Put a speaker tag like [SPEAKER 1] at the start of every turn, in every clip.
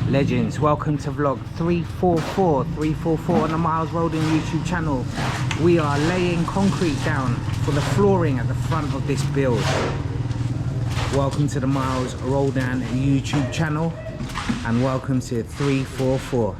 [SPEAKER 1] Legends, welcome to vlog 344 on the Miles Roldan YouTube channel. We are laying concrete down for the flooring at the front of this build. Welcome to the Miles Roldan YouTube channel and welcome to 344.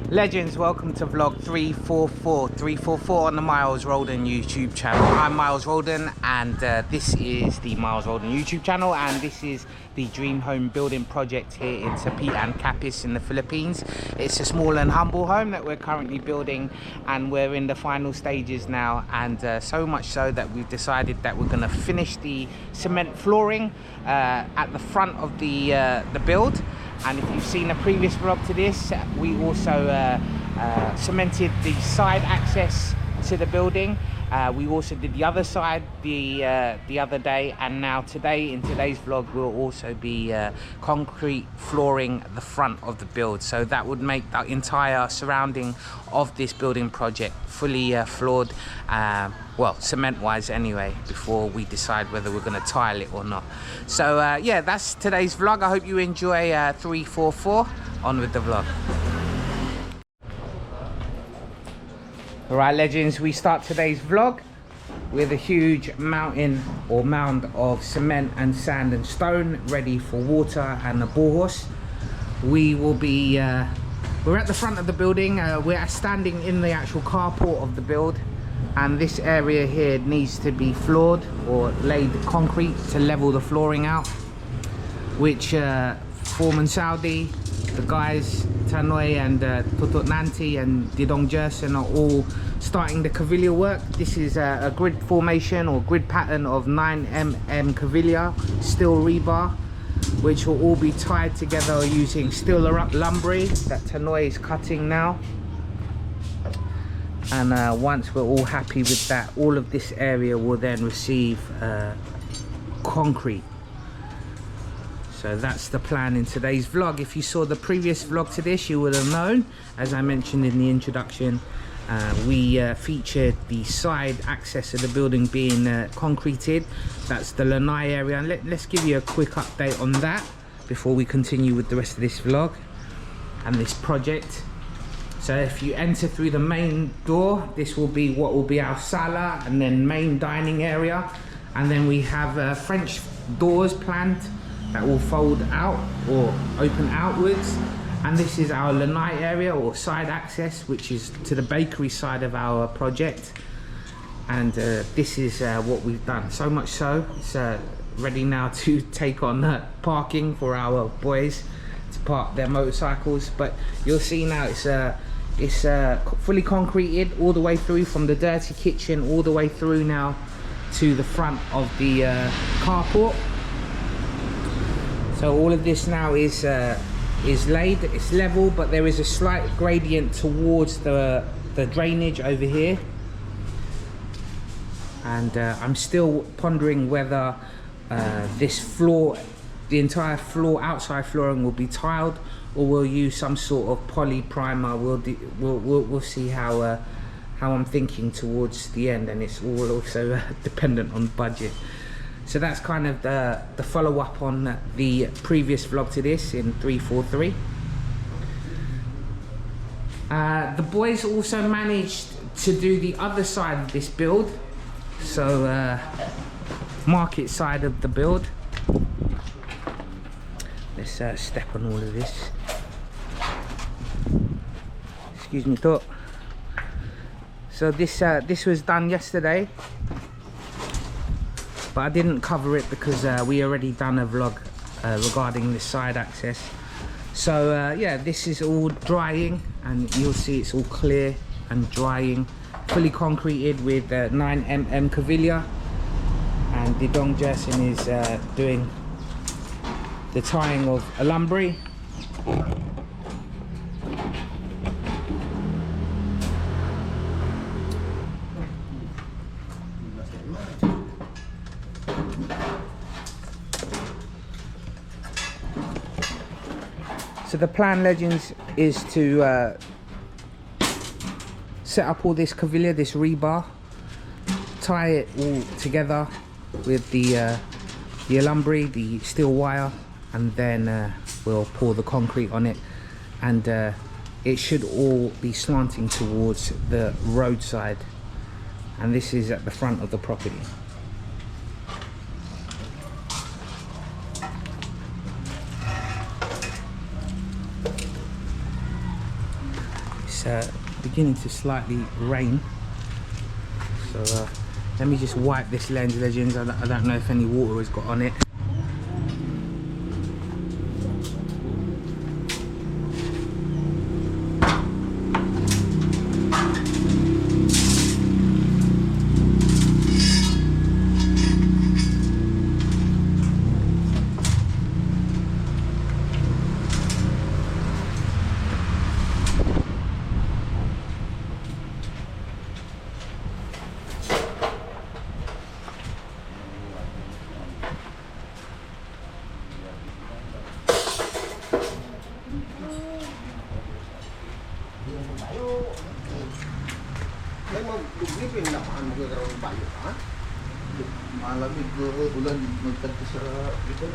[SPEAKER 1] Legends, welcome to vlog 344 on the Miles Roldan YouTube channel. I'm Miles Roldan and this is the Miles Roldan YouTube channel, and this is the dream home building project here in Sapian, Capiz in the Philippines. It's a small and humble home that we're currently building, and we're in the final stages now, and so much so that we've decided that we're going to finish the cement flooring at the front of the build. And if you've seen a previous vlog to this, we also cemented the side access to the building. We also did the other side the other day, and now today, in today's vlog, we'll also be concrete flooring the front of the build. So that would make the entire surrounding of this building project fully floored, well, cement wise anyway, before we decide whether we're going to tile it or not. So yeah, that's today's vlog. I hope you enjoy 344. On with the vlog. Alright legends, we start today's vlog with a huge mountain or mound of cement and sand and stone ready for water and a ball horse. We will be, we're at the front of the building. We're standing in the actual carport of the build, and this area here needs to be floored or laid concrete to level the flooring out, which Foreman Saudi, the guys Tanoy and Tutuk Nanti and Didong Jerson are all starting the cavilla work. This is a grid formation or grid pattern of 9mm cavilla steel rebar, which will all be tied together using steel lumbery that Tanoy is cutting now. And once we're all happy with that, all of this area will then receive concrete. So that's the plan in today's vlog. If you saw the previous vlog to this, you would have known, as I mentioned in the introduction, we featured the side access of the building being concreted. That's the lanai area, and let's give you a quick update on that before we continue with the rest of this vlog and this project. So if you enter through the main door, this will be what will be our sala and then main dining area, and then we have French doors planned that will fold out or open outwards, and this is our lanai area or side access, which is to the bakery side of our project. And this is what we've done. So much so it's ready now to take on parking for our boys to park their motorcycles. But you'll see now it's fully concreted all the way through, from the dirty kitchen all the way through now to the front of the carport. So all of this now is laid, it's level, but there is a slight gradient towards the drainage over here. And I'm still pondering whether this floor, the entire floor, outside flooring will be tiled, or we'll use some sort of poly primer. We'll see how I'm thinking towards the end, and it's all also dependent on budget. So that's kind of the follow-up on the previous vlog to this in 343. The boys also managed to do the other side of this build. So market side of the build. Let's step on all of this. Excuse me, thought. So this was done yesterday, but I didn't cover it because we already done a vlog regarding this side access. So yeah, this is all drying, and you'll see it's all clear and drying, fully concreted with 9mm cavilla, and the Dong Jerson is doing the tying of alumbri. So the plan, legends, is to set up all this cavilla, this rebar, tie it all together with the alumbri, the steel wire, and then we'll pour the concrete on it, and it should all be slanting towards the roadside, and this is at the front of the property. It's beginning to slightly rain, so let me just wipe this lens, legends. I don't know if any water has got on it.
[SPEAKER 2] Malamig ulan magtagpo sa ito.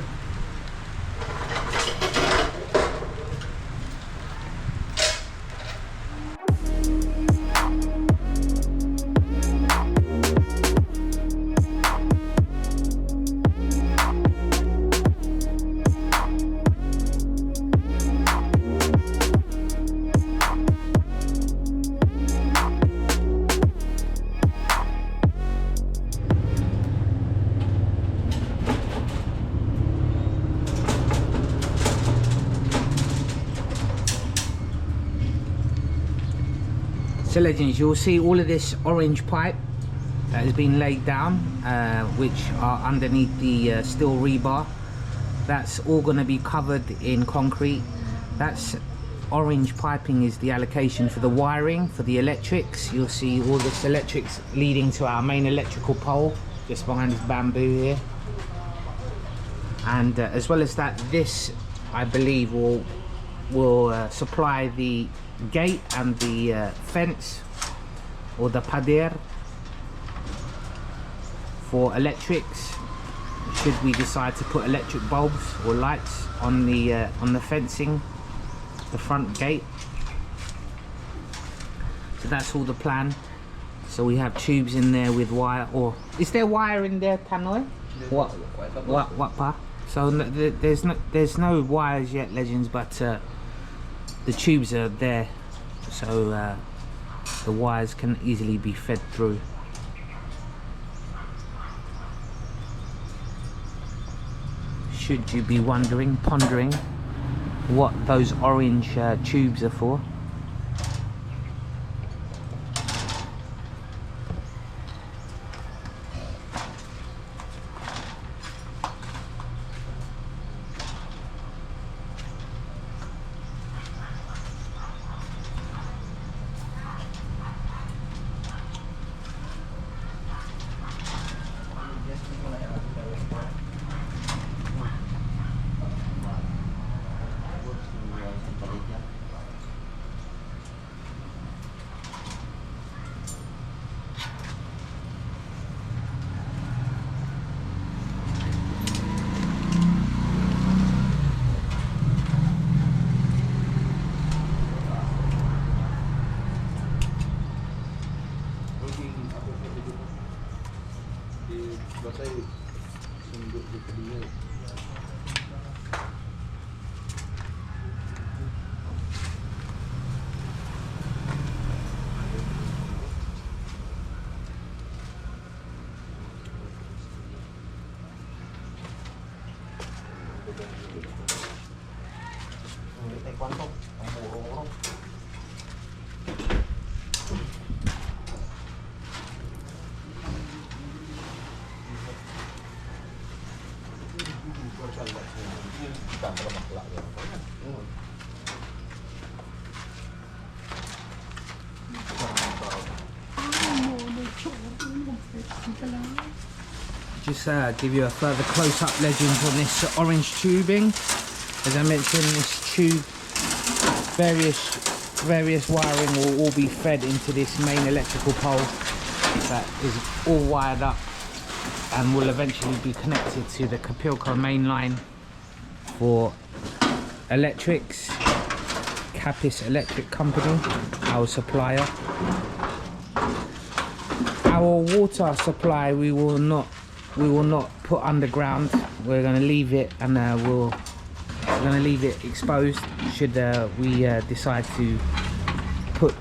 [SPEAKER 1] So legends, you'll see all of this orange pipe that has been laid down, which are underneath the steel rebar. That's all going to be covered in concrete. That's orange piping is the allocation for the wiring for the electrics. You'll see all this electrics leading to our main electrical pole just behind this bamboo here. And as well as that, this I believe will supply the gate and the fence, or the pader, for electrics should we decide to put electric bulbs or lights on the fencing, the front gate. So that's all the plan. So we have tubes in there with wire, or is there wire in there, Tannoy? What pa? So there's no wires yet, legends, but the tubes are there, so the wires can easily be fed through. Should you be wondering, pondering what those orange tubes are for.
[SPEAKER 2] Tay cuánto? Ang murong-murong.
[SPEAKER 1] Just give you a further close-up legends on this orange tubing. As I mentioned, this tube, various wiring will all be fed into this main electrical pole that is all wired up and will eventually be connected to the Capilco main line for electrics. Capiz Electric Company, our supplier. Our water supply we will not put underground. We're going to leave it, and we're going to leave it exposed should we decide to put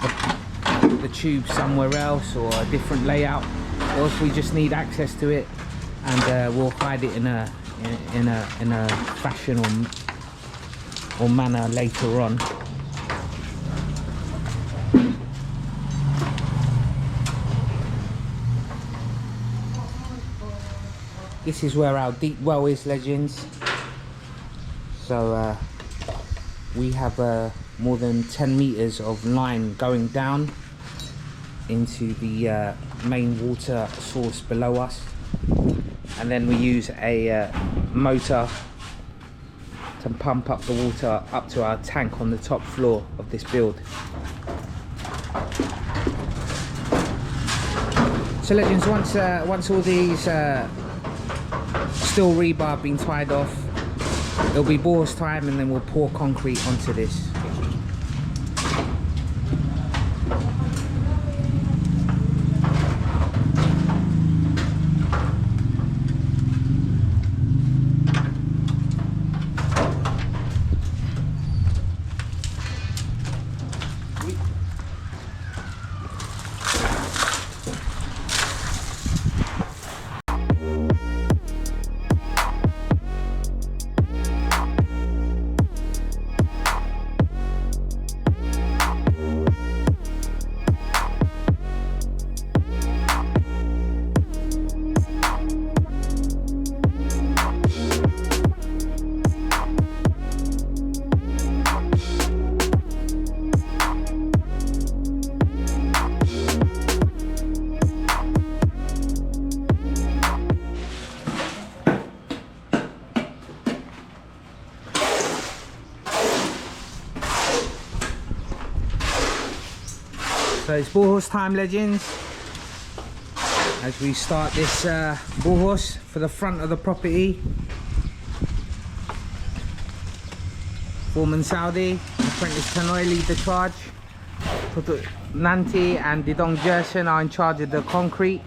[SPEAKER 1] the tube somewhere else or a different layout, or if we just need access to it, and we'll hide it in a fashion or manner later on. This is where our deep well is, legends. So we have more than 10 meters of line going down into the main water source below us, and then we use a motor to pump up the water up to our tank on the top floor of this build. So legends, once all these steel rebar being tied off, it'll be bores time, and then we'll pour concrete onto this. So it's borehose time, legends, as we start this borehose for the front of the property. Foreman Saudi, apprentice Tanoi lead the charge. Nanti and Didong Jerson are in charge of the concrete.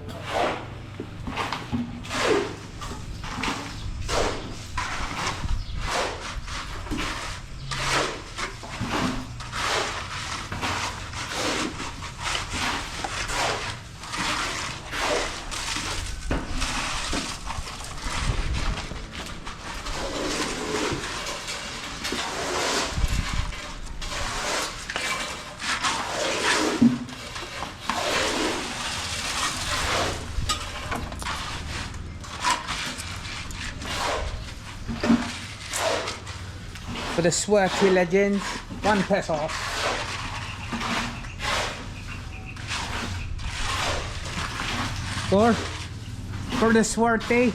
[SPEAKER 1] For the swirty, legends, £1. For the swirty.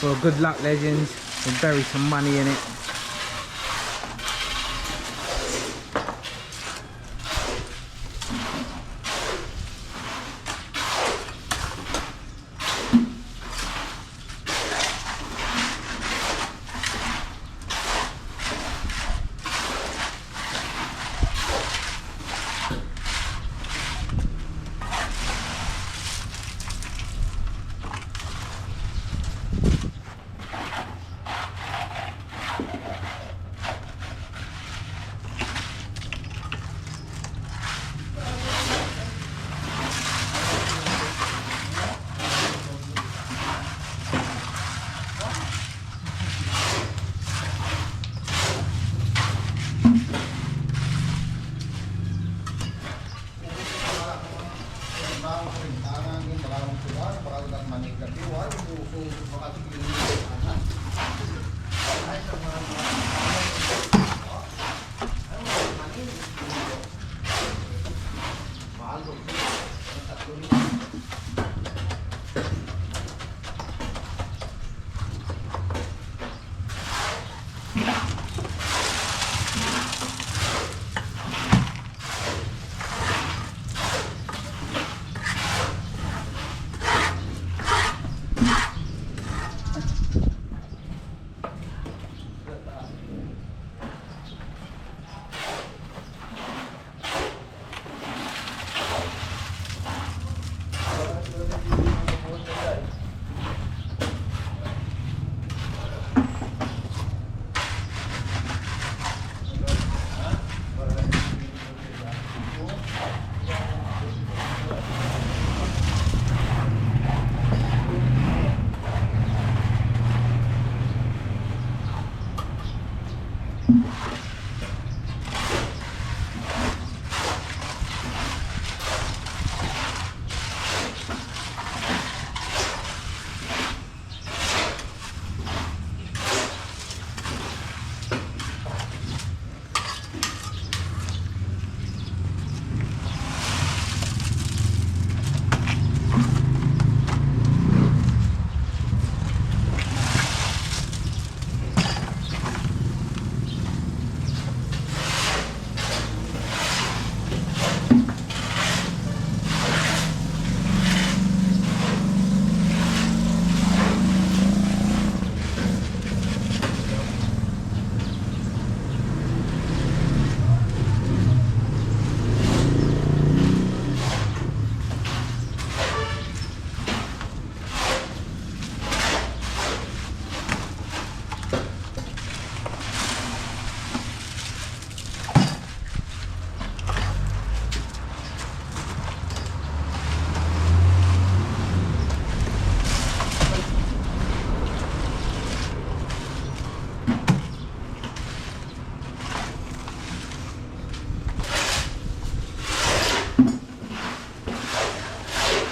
[SPEAKER 1] Well, good luck, legends. We'll bury some money in it.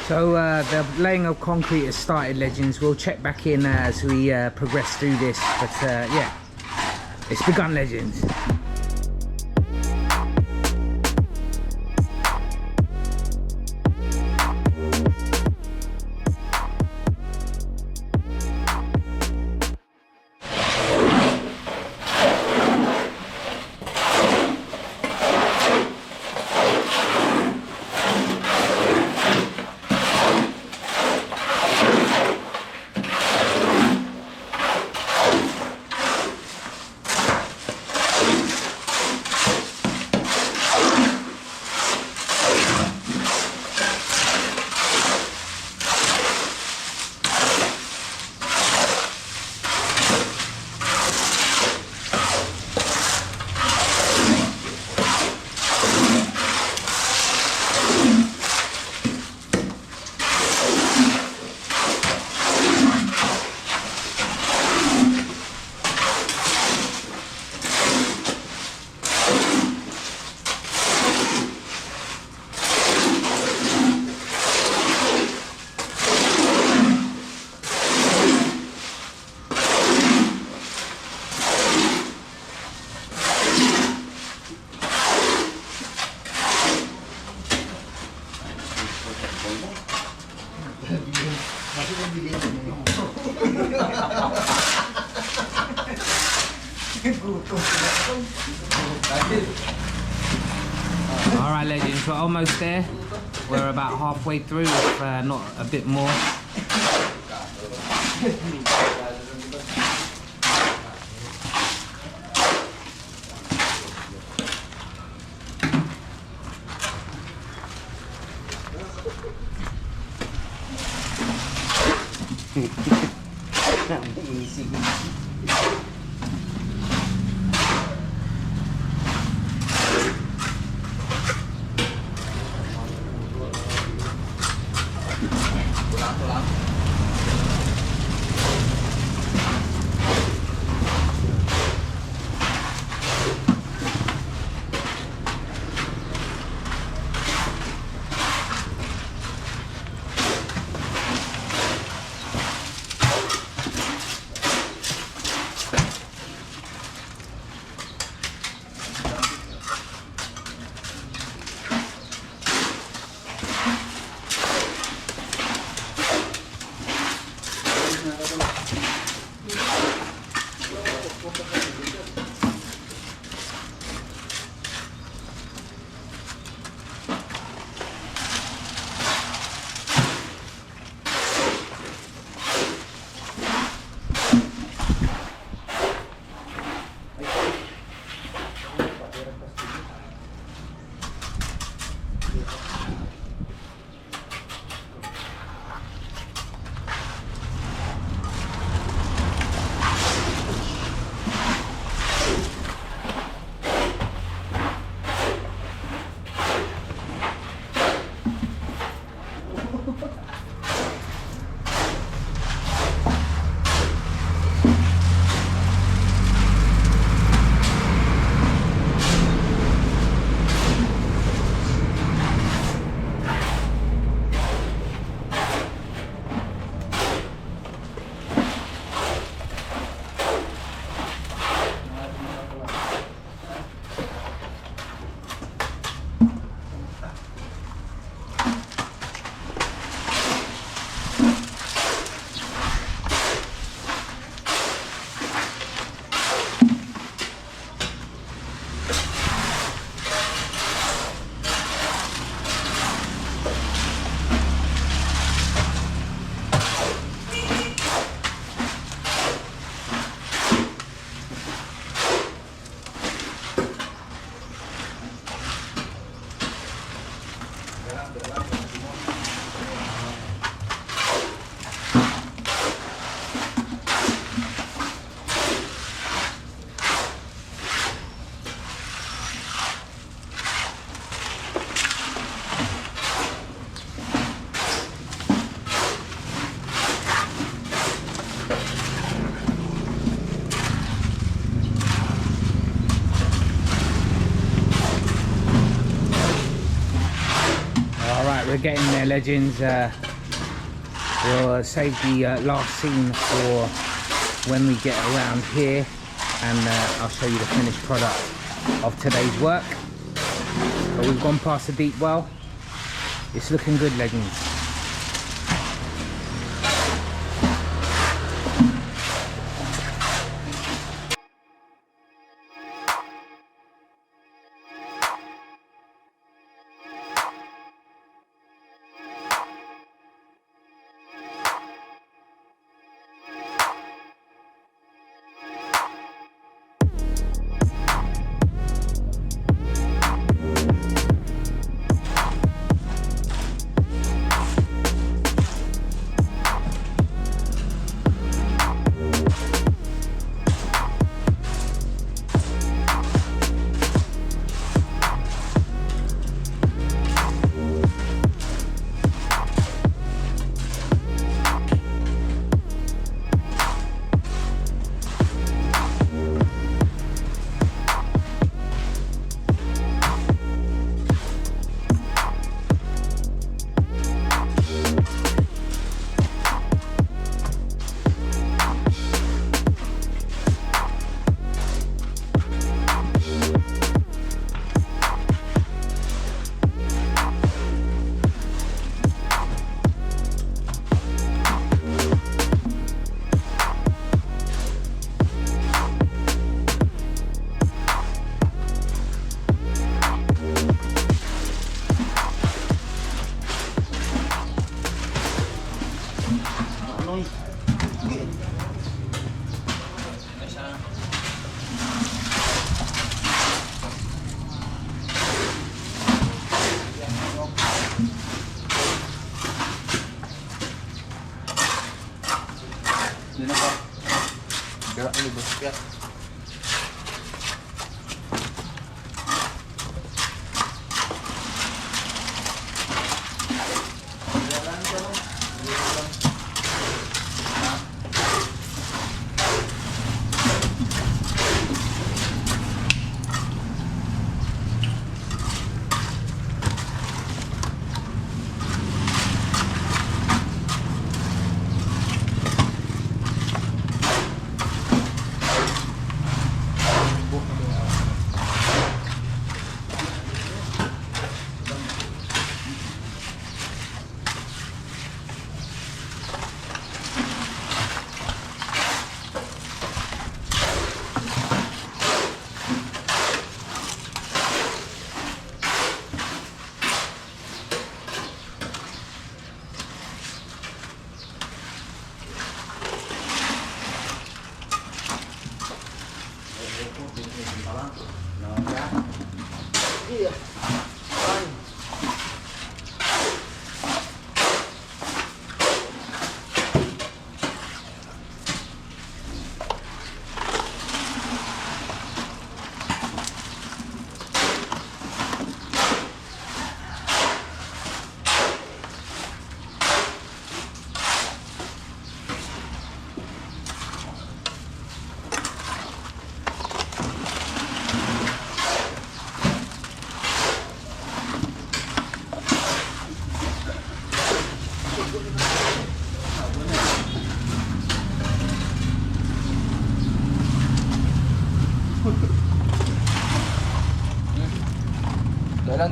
[SPEAKER 1] So the laying of concrete has started, legends. We'll check back in as we progress through this, but yeah, it's begun, legends. Alright, legends, we're almost there. We're about halfway through, if not a bit more.
[SPEAKER 2] Easy.
[SPEAKER 1] We're getting there, legends. We'll save the last scene for when we get around here, and I'll show you the finished product of today's work. But we've gone past the deep well. It's looking good, legends.
[SPEAKER 2] Gerak dulu bos, ya.
[SPEAKER 3] Để lên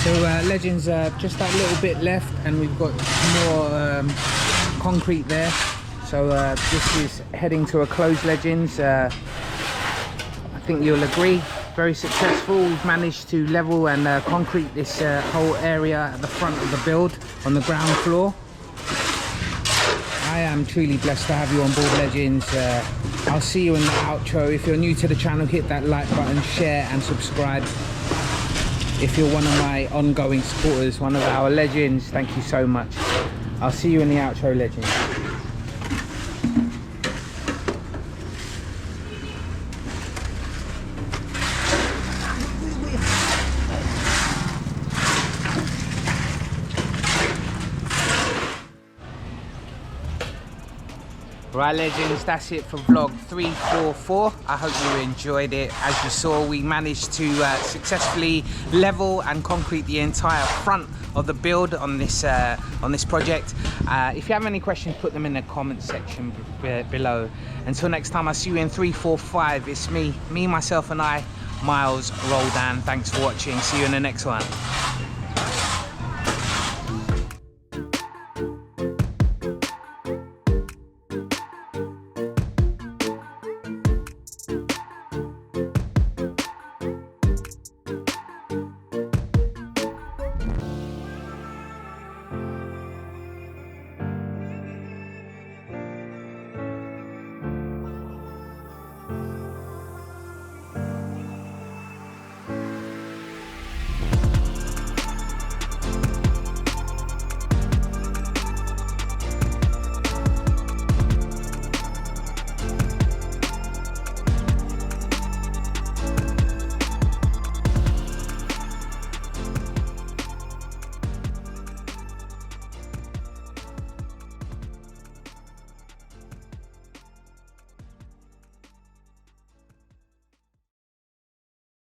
[SPEAKER 1] So legends, just that little bit left, and we've got more concrete there. So this is heading to a close, legends. I think you'll agree, very successful. We've managed to level and concrete this whole area at the front of the build on the ground floor. I am truly blessed to have you on board, legends. I'll see you in the outro. If you're new to the channel, hit that like button, share and subscribe. If you're one of my ongoing supporters, one of our legends, thank you so much. I'll see you in the outro, legends. Right, legends, that's it for vlog 344. I hope you enjoyed it. As you saw, we managed to successfully level and concrete the entire front of the build on this project. If you have any questions, put them in the comment section below. Until next time, I'll see you in 345. It's me, myself and I, Miles Roldan. Thanks for watching. See you in the next one.